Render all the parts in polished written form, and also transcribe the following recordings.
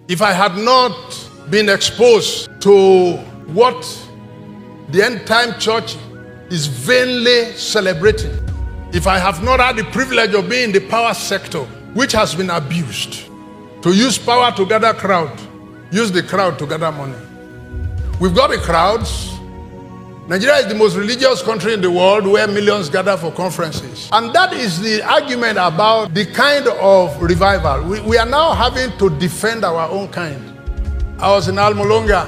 If I had not been exposed to what the end-time church is vainly celebrating, if I have not had the privilege of being in the power sector, which has been abused, to use power to gather crowd, use the crowd to gather money. We've got the crowds. Nigeria is the most religious country in the world where millions gather for conferences. And that is the argument about the kind of revival. We are now having to defend our own kind. I was in Almolonga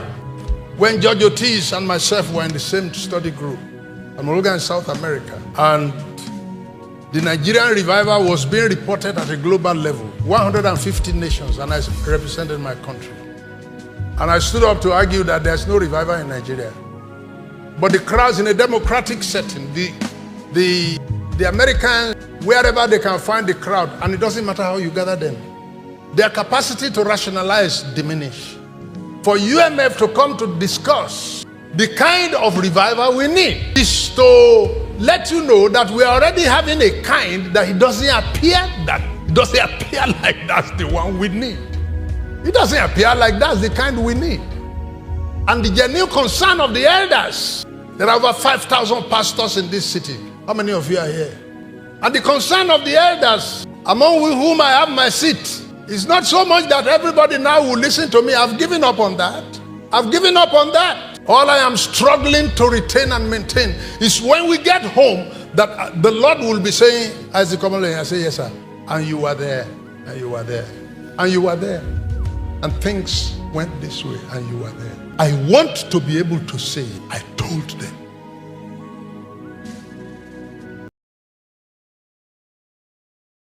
when George Otis and myself were in the same study group. Almolonga in South America. And the Nigerian revival was being reported at a global level. 150 nations, and I represented my country. And I stood up to argue that there's no revival in Nigeria. But the crowds in a democratic setting, the Americans, wherever they can find the crowd, and it doesn't matter how you gather them, their capacity to rationalize diminish. For UMF to come to discuss the kind of revival we need is to let you know that we are already having a kind that it doesn't appear like that's the one we need. It doesn't appear like that's the kind we need. And the genuine concern of the elders, there are over 5,000 pastors in this city. How many of you are here? And the concern of the elders, among whom I have my seat, is not so much that everybody now will listen to me. I've given up on that. I've given up on that. All I am struggling to retain and maintain is when we get home that the Lord will be saying, Isaac Omolehin, I say, yes, sir. And you were there, and you were there, and you were there. And things went this way, and you were there. I want to be able to say, I told them.